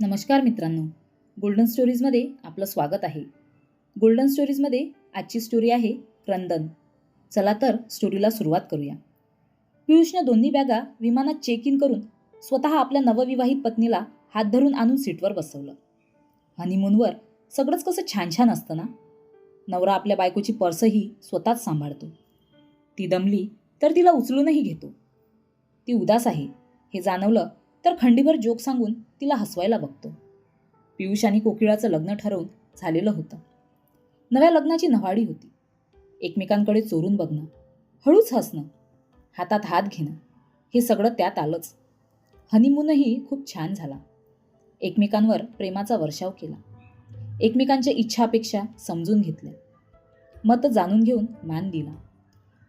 नमस्कार मित्रांनो, गोल्डन स्टोरीजमध्ये आपलं स्वागत आहे. गोल्डन स्टोरीजमध्ये आजची स्टोरी आहे क्रंदन. चला तर स्टोरीला सुरुवात करूया. पियुषने दोन्ही बॅगा विमानात चेक इन करून स्वतः आपल्या नवविवाहित पत्नीला हात धरून आणून सीटवर बसवलं. हनीमूनवर सगळंच कसं छान छान असतं ना. नवरा आपल्या बायकोची पर्सही स्वतःच सांभाळतो. ती दमली तर तिला उचलूनही घेतो. ती उदास आहे हे जाणवलं तर खंडीभर जोक सांगून तिला हसवायला बघतो. पियुष आणि कोकिळाचं लग्न ठरवून झालेलं होतं. नव्या लग्नाची नव्हाडी होती. एकमेकांकडे चोरून बघणं, हळूच हसणं, हातात हात घेणं, हे सगळं त्यात आलंच. हनीमूनही खूप छान झाला. एकमेकांवर प्रेमाचा वर्षाव केला. एकमेकांच्या इच्छापेक्षा समजून घेतल्या. मत जाणून घेऊन मान दिला.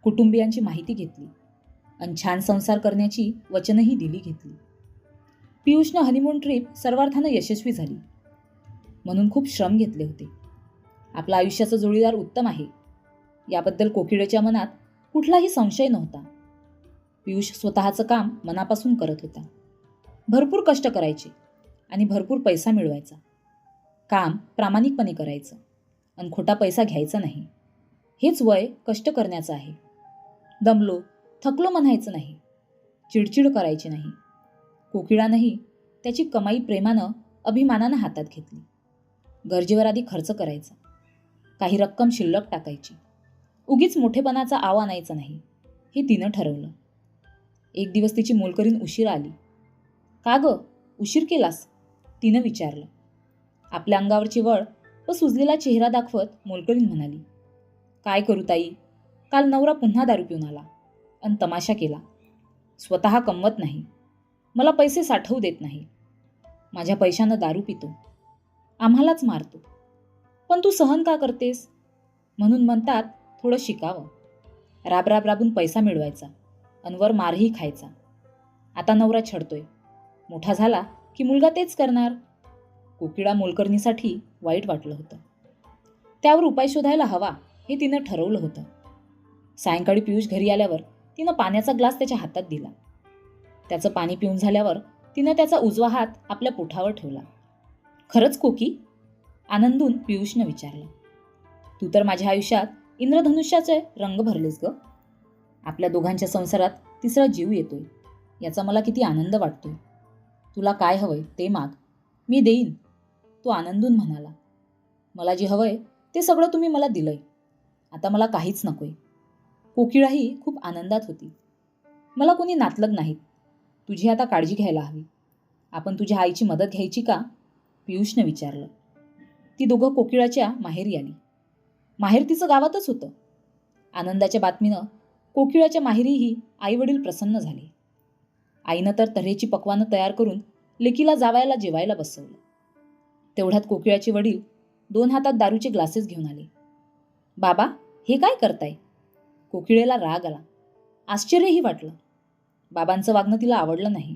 कुटुंबियांची माहिती घेतली आणि छान संसार करण्याची वचनही घेतली. पियुषनं हनीमून ट्रिप सर्वार्थानं यशस्वी झाली. म्हणून खूप श्रम घेतले होते. आपला आयुष्याचा जोडीदार उत्तम आहे याबद्दल कोकिळेच्या मनात कुठलाही संशय नव्हता. पियुष स्वतःचं काम मनापासून करत होता. भरपूर कष्ट करायचे आणि भरपूर पैसा मिळवायचा. काम प्रामाणिकपणे करायचं आणि खोटा पैसा घ्यायचा नाही. हेच वय कष्ट करण्याचं आहे. दमलो, थकलो म्हणायचं नाही. चिडचिड करायची नाही. कोकिळानंही त्याची कमाई प्रेमानं, अभिमानानं हातात घेतली. गरजेवर आधी खर्च करायचा. काही रक्कम शिल्लक टाकायची. उगीच मोठेपणाचा आव आणायचा नाही, हे तिनं ठरवलं. एक दिवस तिची मोलकरीण उशीर आली. का गं, उशीर केलास? तिनं विचारलं. आपल्या अंगावरची वळ व सुजलेला चेहरा दाखवत मोलकरीण म्हणाली, काय करू ताई, काल नवरा पुन्हा दारू पिऊन आला आणि तमाशा केला. स्वतः कमवत नाही, मला पैसे साठवू देत नाही. माझ्या पैशानं दारू पितो, आम्हालाच मारतो. पण तू सहन का करतेस? म्हणून म्हणतात थोडं शिकावं. राब राबून पैसा मिळवायचा आणि वर मारही खायचा. आता नवरा छडतोय, मोठा झाला की मुलगा तेच करणार. कोकिळा मोलकरणीसाठी वाईट वाटलं होतं. त्यावर उपाय शोधायला हवा हे तिनं ठरवलं होतं. सायंकाळी पियुष घरी आल्यावर तिनं पाण्याचा ग्लास त्याच्या हातात दिला. त्याचं पाणी पिऊन झाल्यावर तिनं त्याचा उजवा हात आपल्या पोटावर ठेवला. खरंच कोकी? आनंदून पियुषनं विचारलं. तू तर माझ्या आयुष्यात इंद्रधनुष्याचे रंग भरलेस ग. आपल्या दोघांच्या संसारात तिसरा जीव येतोय याचा मला किती आनंद वाटतोय. तुला काय हवंय ते माग, मी देईन, तो आनंदून म्हणाला. मला जे हवंय ते सगळं तुम्ही मला दिलंय, आता मला काहीच नकोय. कोकिळाही खूप आनंदात होती. मला कोणी नातलग नाहीत, तुझी आता काळजी घ्यायला हवी. आपण तुझ्या आईची मदत घ्यायची का? पियुषनं विचारलं. ती दोघं कोकिळाच्या माहेरी आली. माहेर तिचं गावातच होतं. आनंदाच्या बातमीनं कोकिळाच्या माहेरीही आईवडील प्रसन्न झाले. आईनं तर तऱ्हेची पक्वानं तयार करून लेकीला जावायला जेवायला बसवलं. तेवढ्यात कोकिळाचे वडील 2 हातात दारूचे ग्लासेस घेऊन आले. बाबा, हे काय करताय? कोकिळेला राग आला, आश्चर्यही वाटलं. बाबांचं वागणं तिला आवडलं नाही.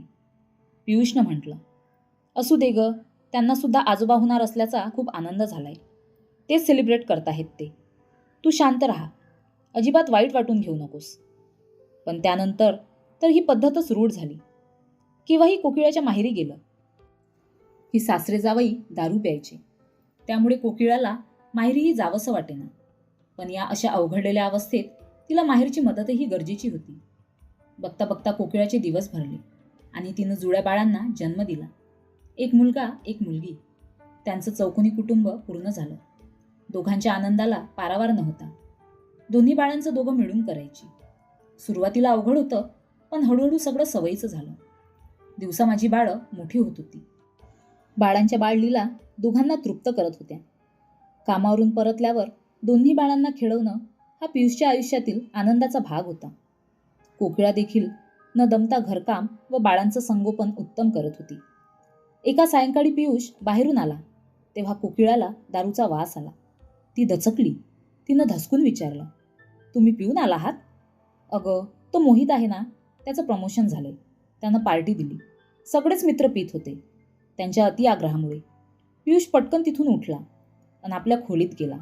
पियुषनं म्हटलं, असू दे ग, त्यांना सुद्धा आजोबा होणार असल्याचा खूप आनंद झालाय. तेच सेलिब्रेट करताहेत ते. तू शांत राहा, अजिबात वाईट वाटून घेऊ नकोस. पण त्यानंतर तर ही पद्धतच रूढ झाली. केव्हाही कोकिळाच्या माहेरी गेलं की सासरे जावई दारू प्यायचे. त्यामुळे कोकिळाला माहेरीही जावंसं वाटेना. पण या अशा अवघडलेल्या अवस्थेत तिला माहेरची मदतही गरजेची होती. बघता बघता कोकिळाचे दिवस भरले आणि तिनं जुळ्या बाळांना जन्म दिला. एक मुलगा, एक मुलगी. त्यांचं चौकोनी कुटुंब पूर्ण झालं. दोघांच्या आनंदाला पारावार नव्हता. दोन्ही बाळांचं दोघं मिळून करायची. सुरुवातीला अवघड होतं, पण हळूहळू सगळं सवयीचं झालं. दिवसा माझी बाळं मोठी होत होती. बाळांच्या बाळलीला दोघांना तृप्त करत होत्या. कामावरून परतल्यावर दोन्ही बाळांना खेळवणं हा पियुषच्या आयुष्यातील आनंदाचा भाग होता. कोकिळा देखील न दमता घरकाम व बाळांचं संगोपन उत्तम करत होती. एका सायंकाळी पियुष बाहेरून आला तेव्हा कोकिळाला दारूचा वास आला. ती दचकली. तिनं धसकून विचारलं, तुम्ही पिऊन आला आहात? अगं, तो मोहित आहे ना, त्याचं प्रमोशन झालंय, त्यानं पार्टी दिली. सगळेच मित्र पित होते. त्यांच्या अतिआग्रहामुळे पियुष पटकन तिथून उठला आणि आपल्या खोलीत गेला.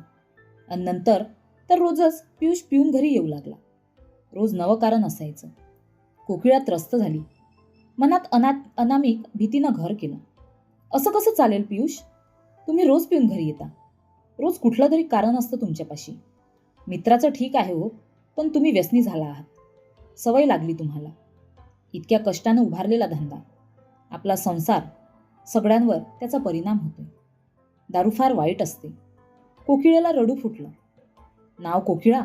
आणि नंतर तर रोजच पियुष पिऊन घरी येऊ लागला. रोज नवं कारण असायचं. कोकिळा त्रस्त झाली. मनात अनामिक भीतीनं घर केलं. असं कसं चालेल पियुष? तुम्ही रोज पिऊन घरी येता. रोज कुठलं तरी कारण असतं तुमच्यापाशी. मित्राचं ठीक आहे हो, पण तुम्ही व्यसनी झाला आहात. सवय लागली तुम्हाला. इतक्या कष्टानं उभारलेला धंदा, आपला संसार, सगळ्यांवर त्याचा परिणाम होतोय. दारू फार वाईट असते. कोकिळेला रडू फुटलं. नाव कोकिळा,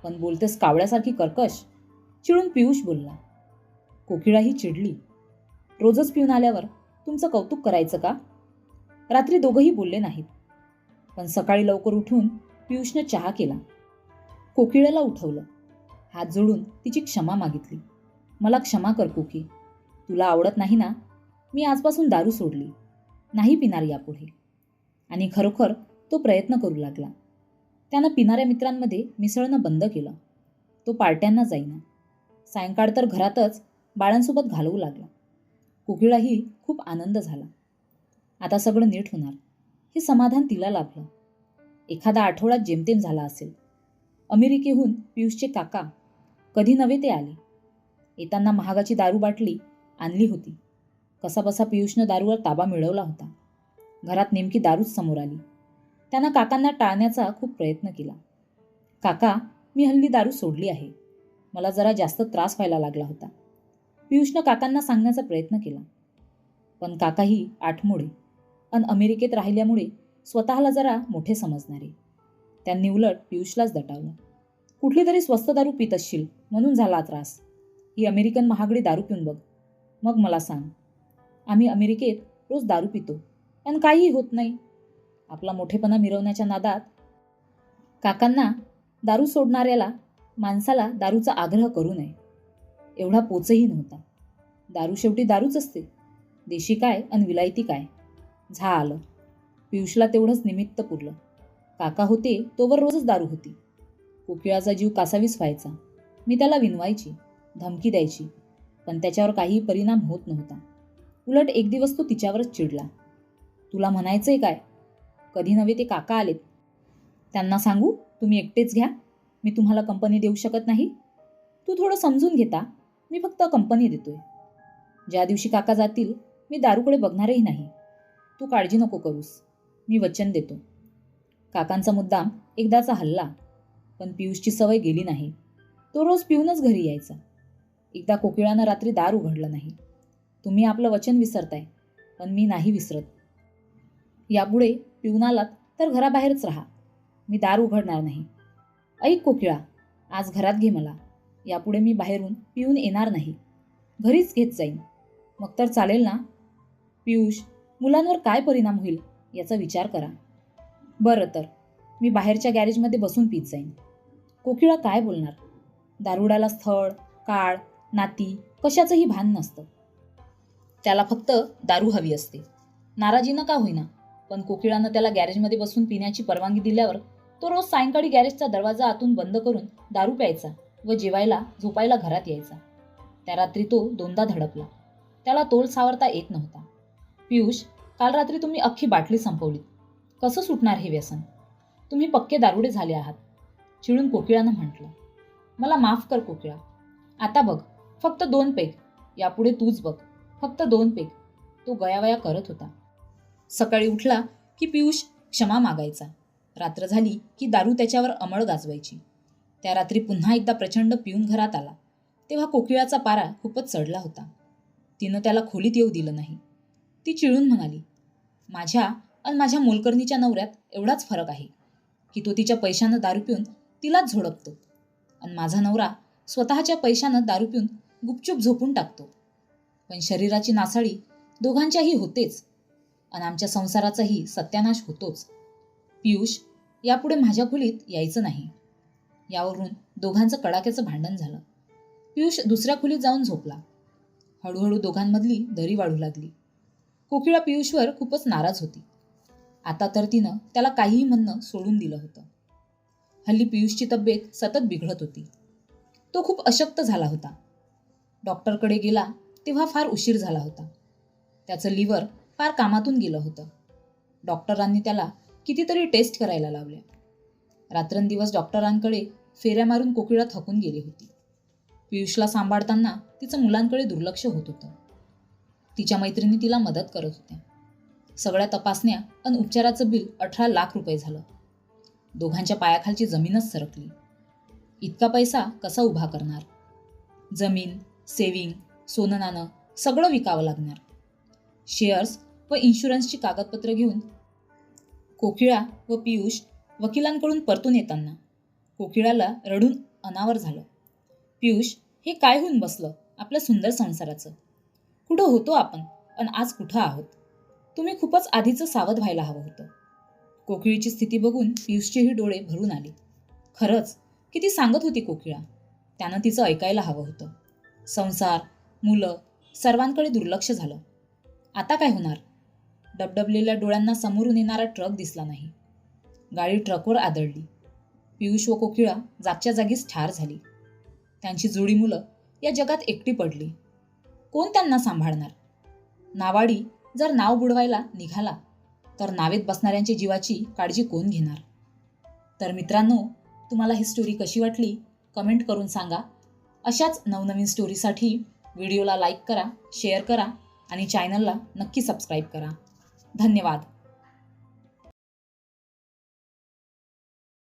पण बोलतेस कावळ्यासारखी कर्कश, चिडून पियुष बोलला. कोकिळाही चिडली. रोजच पिऊन आल्यावर तुमचं कौतुक करायचं का? रात्री दोघंही बोलले नाहीत. पण सकाळी लवकर उठून पियुषनं चहा केला. कोकिळेला उठवलं. हात जोडून तिची क्षमा मागितली. मला क्षमा कर कोकी. तुला आवडत नाही ना? मी आजपासून दारू सोडली. नाही पिणार यापुढे. आणि खरोखर तो प्रयत्न करू लागला. त्यानं पिणाऱ्या मित्रांमध्ये मिसळणं बंद केलं. तो पार्ट्यांना जाईना. सायंकाळ तर घरातच बाळांसोबत घालवू लागला. कोकिळाही खूप आनंद झाला. आता सगळं नीट होणार हे समाधान तिला लाभलं. एखादा आठवड्यात जेमतेम झाला असेल. अमेरिकेहून पियुषचे काका कधी नव्हे ते आले. येताना महागाची दारू बाटली आणली होती. कसाबसा पियुषनं दारूवर ताबा मिळवला होता. घरात नेमकी दारूच समोर आली. त्यानं काकांना टाळण्याचा खूप प्रयत्न केला. काका, मी हल्ली दारू सोडली आहे. मला जरा जास्त त्रास व्हायला लागला होता. पियुषनं काकांना सांगण्याचा प्रयत्न केला. पण काकाही आठमोडे अन अमेरिकेत राहिल्यामुळे स्वतःला जरा मोठे समजणारे. त्यांनी उलट पियुषलाच दटावलं. कुठली तरी स्वस्त दारू पित असशील म्हणून झाला त्रास. ही अमेरिकन महागडी दारू पिऊन बघ, मग मला सांग. आम्ही अमेरिकेत रोज दारू पितो पण काहीही होत नाही. आपला मोठेपणा मिरवण्याच्या नादात काकांना दारू सोडणाऱ्याला माणसाला दारूचा आग्रह करू नये एवढा पोचही नव्हता. दारू शेवटी दारूच असते. देशी काय अन विलायती काय. आलं. पियुषला तेवढंच निमित्त पुरलं. काका होते तोवर रोजच दारू होती. कोकिळाचा जीव कासावीस व्हायचा. मी त्याला विनवायची, धमकी द्यायची, पण त्याच्यावर काहीही परिणाम होत नव्हता. उलट एक दिवस तो तिच्यावरच चिडला. तुला म्हणायचंय काय? कधी नव्हे ते काका आलेत. त्यांना सांगू तुम्ही एकटेच घ्या, मी तुम्हाला कंपनी देऊ शकत नाही. तू थोडं समजून घेता, मी फक्त कंपनी देतोय. ज्या दिवशी काका जातील मी दारूकडे बघणारही नाही. तू काळजी नको करूस, मी वचन देतो. काकांचा मुद्दाम एकदाचा हल्ला, पण पियुषची सवय गेली नाही. तो रोज पिऊनच घरी यायचा. एकदा कोकिळानं रात्री दार उघडलं नाही. तुम्ही आपलं वचन विसरताय, पण मी नाही विसरत. यापुढे पिऊन आलात तर घराबाहेरच राहा. मी दार उघडणार नाही. ऐक कोकिळा, आज घरात घे मला. यापुढे मी बाहेरून पिऊन येणार नाही. घरीच घेत जाईन. मग तर चालेल ना? पियुष, मुलांवर काय परिणाम होईल याचा विचार करा. बरं तर, मी बाहेरच्या गॅरेजमध्ये बसून पीत जाईन. कोकिळा काय बोलणार? दारुडाला स्थळ, काळ, नाती कशाचंही भान नसतं. त्याला फक्त दारू हवी असते. नाराजीनं का होईना, पण कोकिळानं त्याला गॅरेजमध्ये बसून पिण्याची परवानगी दिल्यावर तो रोज सायंकाळी गॅरेजचा दरवाजा आतून बंद करून दारू प्यायचा व जेवायला झोपायला घरात यायचा. त्या रात्री तो दोनदा धडकला. त्याला तोल सावरता येत नव्हता. पियुष, काल रात्री तुम्ही अख्खी बाटली संपवलीत. कसं सुटणार हे व्यसन? तुम्ही पक्के दारुडे झाले आहात, चिडून कोकिळानं म्हटलं. मला माफ कर कोकिळा. आता बघ, फक्त 2 पेग. यापुढे तूच बघ, फक्त 2 पेग. तो गयावया करत होता. सकाळी उठला की पियुष क्षमा मागायचा. रात्र झाली की दारू त्याच्यावर अंमळ गाजवायची. त्या रात्री पुन्हा एकदा प्रचंड पिऊन घरात आला तेव्हा कोकिळाचा पारा खूपच चढला होता. तिनं त्याला खोलीत येऊ दिलं नाही. ती चिळून म्हणाली, माझ्या आणि माझ्या मोलकरणीच्या नवऱ्यात एवढाच फरक आहे की तो तिच्या पैशानं दारू पिऊन तिलाच झोडपतो आणि माझा नवरा स्वतःच्या पैशानं दारू पिऊन गुपचूप झोपून टाकतो. पण शरीराची नासाडी दोघांच्याही होतेच आणि आमच्या संसाराचाही सत्यानाश होतोच. पियुष, यापुढे माझ्या खोलीत यायचं नाही. यावरून दोघांचं कडाक्याचं भांडण झालं. पियुष दुसऱ्या खोलीत जाऊन झोपला. हळूहळू दोघांमधली दरी वाढू लागली. कोकिळा पियुषवर खूपच नाराज होती. आता तर तिनं त्याला काहीही म्हणणं सोडून दिलं होतं. हल्ली पियुषची तब्येत सतत बिघडत होती. तो खूप अशक्त झाला होता. डॉक्टरकडे गेला तेव्हा फार उशीर झाला होता. त्याचं लिव्हर फार कामातून गेलं होतं. डॉक्टरांनी त्याला कितीतरी टेस्ट करायला लावल्या. रात्रंदिवस डॉक्टरांकडे फेऱ्या मारून कोकिळा थकून गेली होती. पियुषला सांभाळताना तिचं मुलांकडे दुर्लक्ष होत होतं. तिच्या मैत्रिणी तिला मदत करत होत्या. सगळ्या तपासण्या आणि उपचाराचं बिल 18 लाख रुपये झालं. दोघांच्या पायाखालची जमीनच सरकली. इतका पैसा कसा उभा करणार? जमीन, सेविंग, सोनं नाणं सगळं विकावं लागणार. शेअर्स व इन्शुरन्सची कागदपत्र घेऊन कोकिळा व पियुष वकिलांकडून परतून येताना कोकिळाला रडून अनावर झालं. पियुष, हे काय होऊन बसलं आपल्या सुंदर संसाराचं? कुठं होतो आपण आणि आज कुठं आहोत? तुम्ही खूपच आधीचं सावध व्हायला हवं होतं. कोकिळीची स्थिती बघून पियुषचेही डोळे भरून आले. खरंच किती सांगत होती कोकिळा. त्यानं तिचं ऐकायला हवं होतं. संसार, मुलं सर्वांकडे दुर्लक्ष झालं. आता काय होणार? डबडबलेल्या डोळ्यांना समोरून येणारा ट्रक दिसला नाही. गाडी ट्रकवर आदळली. पियुष व कोकिळा जागच्या जागीच ठार झाली. त्यांची जोडी मुलं या जगात एकटी पडली. कोण त्यांना सांभाळणार? नावाडी जर नाव बुडवायला निघाला तर नावेत बसणाऱ्यांच्या जीवाची काळजी कोण घेणार? तर मित्रांनो, तुम्हाला ही स्टोरी कशी वाटली कमेंट करून सांगा. अशाच नवनवीन स्टोरीसाठी व्हिडिओला लाईक करा, शेअर करा आणि चॅनलला नक्की सबस्क्राईब करा. धन्यवाद.